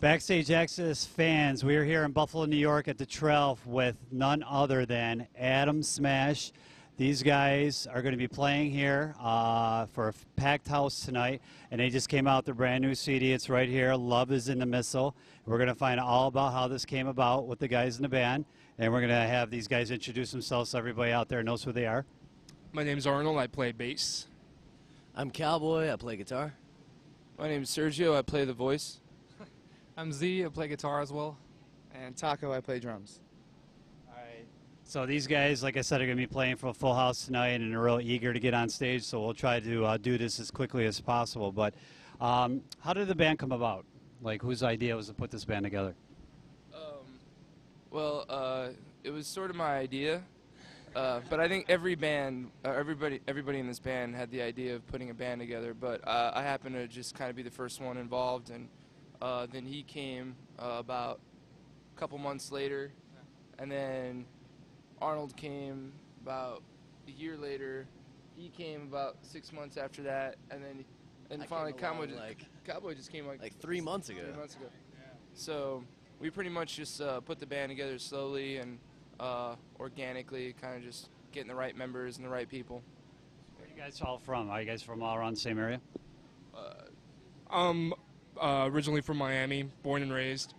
BackstageAxxess fans, we are here in Buffalo, New York at the Tralf with none other than Atomsmash. These guys are going to be playing here for a packed house tonight, and they just came out with their brand new CD. It's right here, Love is in the Missile. We're going to find out all about how this came about with the guys in the band, and we're going to have these guys introduce themselves so everybody out there knows who they are. My name's Arnold, I play bass. I'm Cowboy, I play guitar. My name is Sergio, I play the voice. I'm Z, I play guitar as well. And Taco, I play drums. All right. So these guys, like I said, are going to be playing for a full house tonight, and they're real eager to get on stage, so we'll try to do this as quickly as possible. But how did the band come about? Like, whose idea was to put this band together? It was sort of my idea, but I think everybody in this band had the idea of putting a band together, but I happened to just kind of be the first one involved, and then he came about a couple months later, and then Arnold came about a year later. He came about 6 months after that, and then finally Cowboy just came like 3 months ago. 3 months ago. Yeah. So we pretty much just put the band together slowly and organically, kind of just getting the right members and the right people. Where are you guys all from? Are you guys from all around the same area? Originally from Miami, born and raised.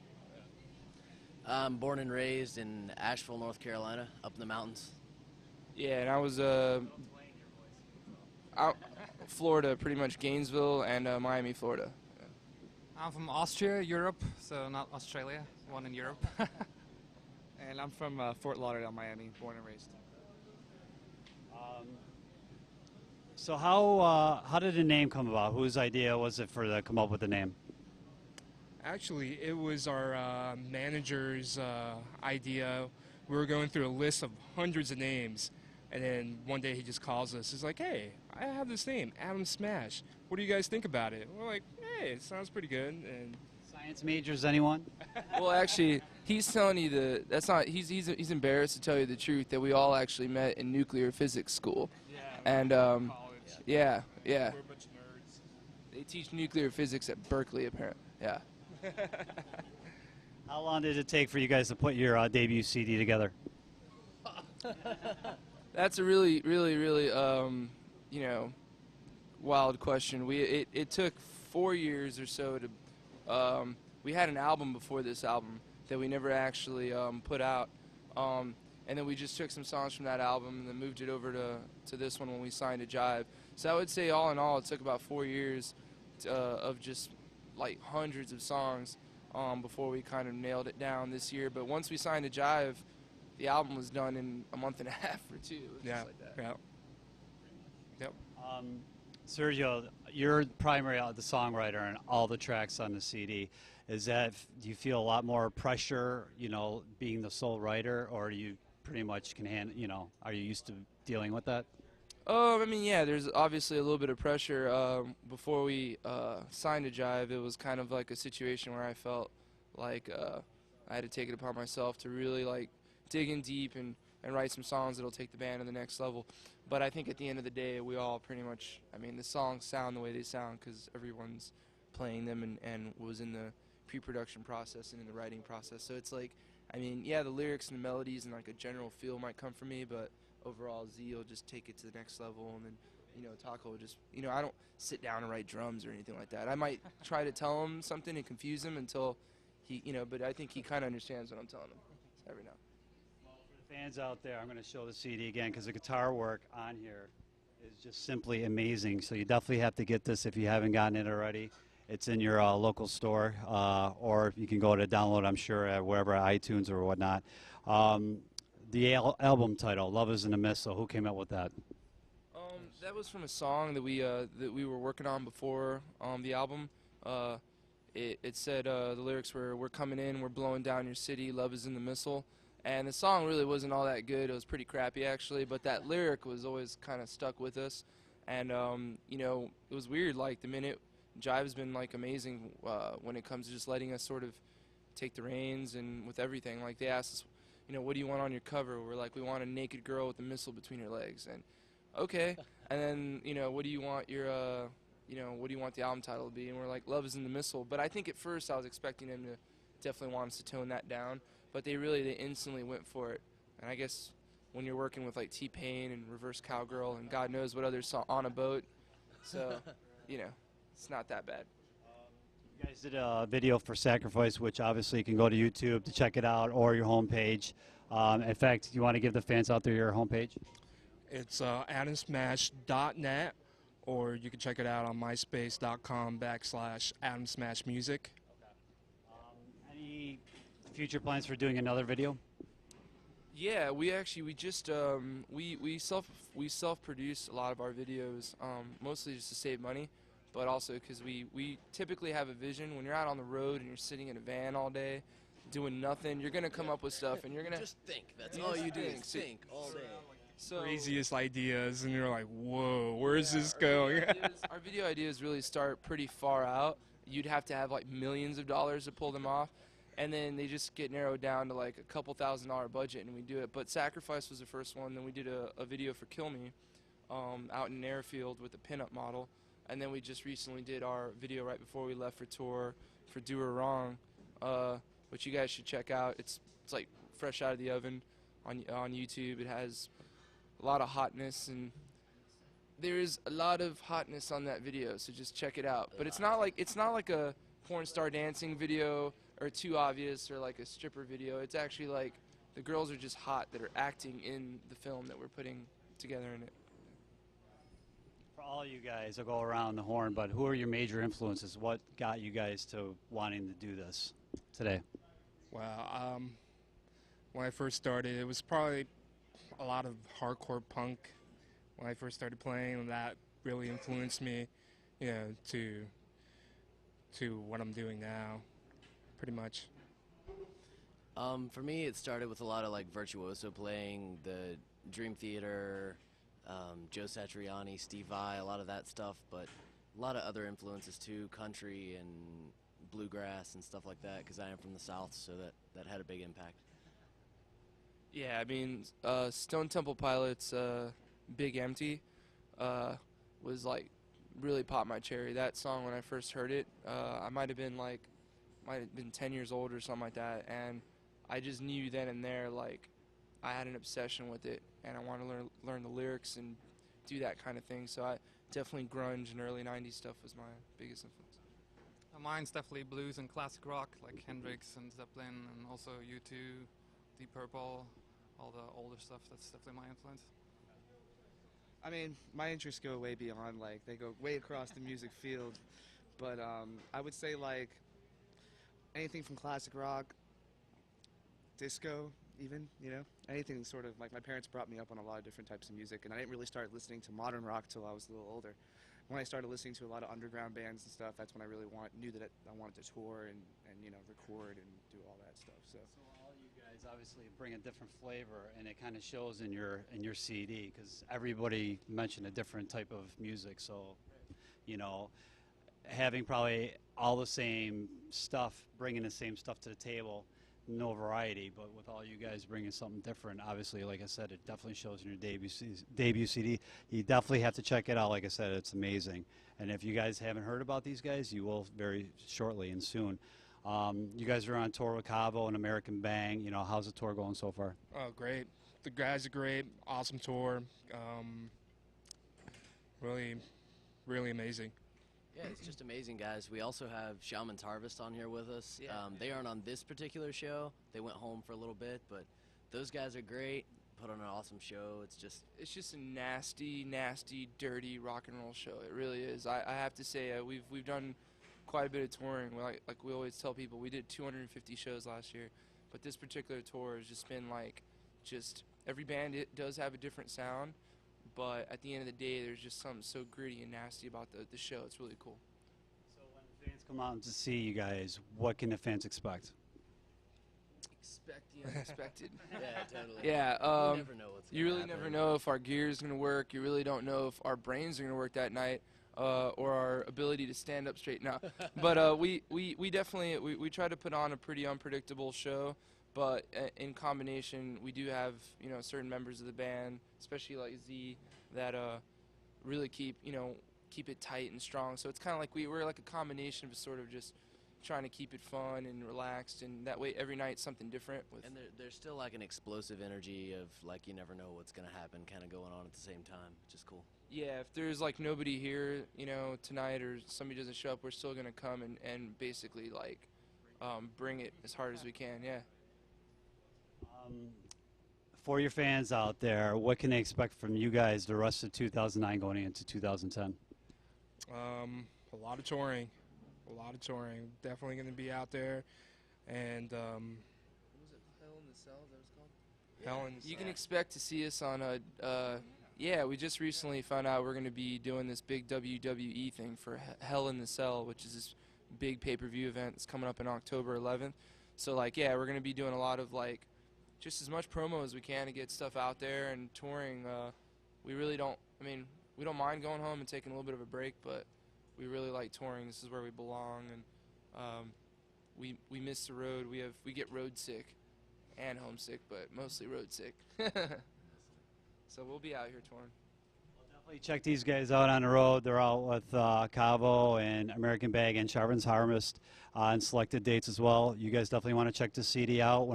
I'm born and raised in Asheville, North Carolina, up in the mountains. Yeah, and I was out Florida, pretty much Gainesville and Miami, Florida. I'm from Austria, Europe, so not Australia, one in Europe. And I'm from Fort Lauderdale, Miami, born and raised. So how did the name come about? Whose idea was it to come up with the name? Actually, it was our manager's idea. We were going through a list of hundreds of names, and then one day he just calls us. He's like, "Hey, I have this name, Atomsmash. What do you guys think about it?" We're like, "Hey, it sounds pretty good." And Science majors, anyone? Well, actually, he's telling you that's not. He's embarrassed to tell you the truth that we all actually met in nuclear physics school. yeah, And college. yeah. We're a bunch of nerds. They teach nuclear physics at Berkeley, apparently. Yeah. How long did it take for you guys to put your debut CD together? That's a really, wild question. It took 4 years or so to. We had an album before this album that we never actually put out, and then we just took some songs from that album and then moved it over to this one when we signed to Jive. So I would say, all in all, it took about 4 years of just like hundreds of songs before we kind of nailed it down this year. But once we signed to Jive, the album was done in a month and a half or two. It was just like that. Yeah. Yep. Sergio, you're primary the songwriter on all the tracks on the CD. Do you feel a lot more pressure, being the sole writer, or you pretty much can handle, are you used to dealing with that? I mean, yeah, there's obviously a little bit of pressure. Before we signed to Jive, it was kind of like a situation where I felt like I had to take it upon myself to really like dig in deep and write some songs that'll take the band to the next level. But I think at the end of the day, we all pretty much, I mean, the songs sound the way they sound because everyone's playing them and was in the pre-production process and in the writing process. So it's like, I mean, yeah, the lyrics and the melodies and like a general feel might come from me, but overall Z will just take it to the next level, and then Taco will just, I don't sit down and write drums or anything like that. I might try to tell him something and confuse him until he, but I think he kind of understands what I'm telling him every now. For the fans out there, I'm going to show the CD again because the guitar work on here is just simply amazing. So you definitely have to get this if you haven't gotten it already. It's in your local store, or you can go to download, I'm sure, at wherever, iTunes or whatnot. The album title, Love is in the Missile, who came up with that? That was from a song that we were working on before the album. It said the lyrics were, "We're coming in, we're blowing down your city, love is in the missile." And the song really wasn't all that good. It was pretty crappy, actually, but that lyric was always kind of stuck with us. And, it was weird, like, the minute Jive's been, like, amazing when it comes to just letting us sort of take the reins and with everything. Like, they asked us, what do you want on your cover? We're like, we want a naked girl with a missile between her legs. And, okay. And then, what do you want your you know, what do you want the album title to be? And we're like, Love is in the Missile. But I think at first I was expecting them to definitely want us to tone that down. But they instantly went for it. And I guess when you're working with like T-Pain and Reverse Cowgirl and God knows what others saw On a Boat, so, you know, it's not that bad. You guys did a video for Sacrifice, which obviously you can go to YouTube to check it out, or your homepage. In fact, you want to give the fans out there your homepage? It's atomsmash.net, or you can check it out on myspace.com/atomsmashmusic. Any future plans for doing another video? Yeah, we just we self-produce a lot of our videos, mostly just to save money, but also because we typically have a vision. When you're out on the road and you're sitting in a van all day doing nothing, you're gonna come up with stuff, and you're gonna just think. That's all you do is think all day. So Craziest ideas, and you're like, whoa, where is this going? our video ideas really start pretty far out. You'd have to have like millions of dollars to pull them off, and then they just get narrowed down to like a couple $1,000 budget, and we do it. But Sacrifice was the first one. Then we did a video for Kill Me out in Airfield with a pinup model, and then we just recently did our video right before we left for tour for Do Her Wrong, which you guys should check out. It's like fresh out of the oven on YouTube. It has a lot of hotness, and there is a lot of hotness on that video, so just check it out. But it's not like a porn star dancing video or Too Obvious or like a stripper video. It's actually like the girls are just hot that are acting in the film that we're putting together in it. For all you guys, I'll go around the horn, but who are your major influences? What got you guys to wanting to do this today? Well, when I first started, it was probably a lot of hardcore punk. When I first started playing, that really influenced me, you know, to what I'm doing now, pretty much. For me, it started with a lot of like virtuoso playing, the Dream Theater, Joe Satriani, Steve Vai, a lot of that stuff, but a lot of other influences too, country and bluegrass and stuff like that, because I am from the South, so that had a big impact. Yeah, I mean, Stone Temple Pilots' Big Empty was like really popped my cherry. That song, when I first heard it, I might have been 10 years old or something like that, and I just knew then and there, like, I had an obsession with it, and I wanted to learn the lyrics and do that kind of thing. So I definitely grunge and early 90s stuff was my biggest influence. Mine's definitely blues and classic rock, like Hendrix and Zeppelin, and also U2, Deep Purple, all the older stuff. That's definitely my influence. I mean, my interests go way beyond, like, they go way across the music field. But I would say, like, anything from classic rock, disco, even, you know, anything sort of, like, my parents brought me up on a lot of different types of music, and I didn't really start listening to modern rock till I was a little older. When I started listening to a lot of underground bands and stuff, that's when I really knew that I wanted to tour and you know, record and do all that stuff. So all you guys obviously bring a different flavor, and it kind of shows in your CD, because everybody mentioned a different type of music. So, you know, having probably all the same stuff, bringing the same stuff to the table, no variety, but with all you guys bringing something different, obviously, like I said, it definitely shows in your debut CD. You definitely have to check it out. Like I said, it's amazing. And if you guys haven't heard about these guys, you will very shortly and soon. You guys are on tour with Cabo and American Bang. You know, how's the tour going so far? Oh, great. The guys are great. Awesome tour. Really, really amazing. Yeah, it's just amazing, guys. We also have Shaman's Harvest on here with us. Yeah. They aren't on this particular show. They went home for a little bit, but those guys are great. Put on an awesome show. It's just a nasty, nasty, dirty rock and roll show. It really is. I have to say, we've done quite a bit of touring. Like we always tell people, we did 250 shows last year, but this particular tour has just been like, just every band, it does have a different sound, but at the end of the day, there's just something so gritty and nasty about the show. It's really cool. So when fans come out to see you guys, what can the fans expect? Expect the unexpected. yeah, totally. Yeah, you never know what's you gonna really happen. never know if our gear is going to work. You really don't know if our brains are going to work that night, or our ability to stand up straight now. But we definitely we try to put on a pretty unpredictable show. But in combination, we do have, certain members of the band, especially like Z, that really keep, keep it tight and strong. So it's kind of like we're like a combination of sort of just trying to keep it fun and relaxed, and that way every night something different. And there's still like an explosive energy of like you never know what's gonna happen kind of going on at the same time, which is cool. Yeah, if there's like nobody here, you know, tonight, or somebody doesn't show up, we're still gonna come and basically like bring it as hard as we can. Yeah. For your fans out there, what can they expect from you guys the rest of 2009 going into 2010? A lot of touring. A lot of touring. Definitely going to be out there. And What was it, Hell in the Cell? Is that what it's called? Hell in the You Cell. can expect to see us on a. Yeah, we just recently found out we're going to be doing this big WWE thing for Hell in the Cell, which is this big pay-per-view event that's coming up in October 11th. So like, yeah, we're going to be doing a lot of like just as much promo as we can to get stuff out there and touring. We really don't. I mean, we don't mind going home and taking a little bit of a break, but we really like touring. This is where we belong, and we miss the road. We get road sick and homesick, but mostly road sick. So we'll be out here touring. Definitely check these guys out on the road. They're out with Cabo and American Bag and Charbon's Harvest on selected dates as well. You guys definitely want to check the CD out.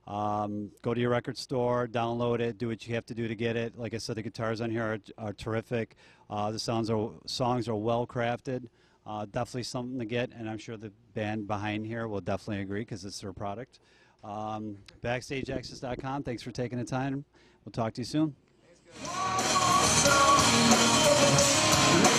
Go to your record store, download it, do what you have to do to get it. Like I said, the guitars on here are terrific. The songs are well crafted. Definitely something to get, and I'm sure the band behind here will definitely agree because it's their product. BackstageAxxess.com. Thanks for taking the time. We'll talk to you soon. Thanks, guys.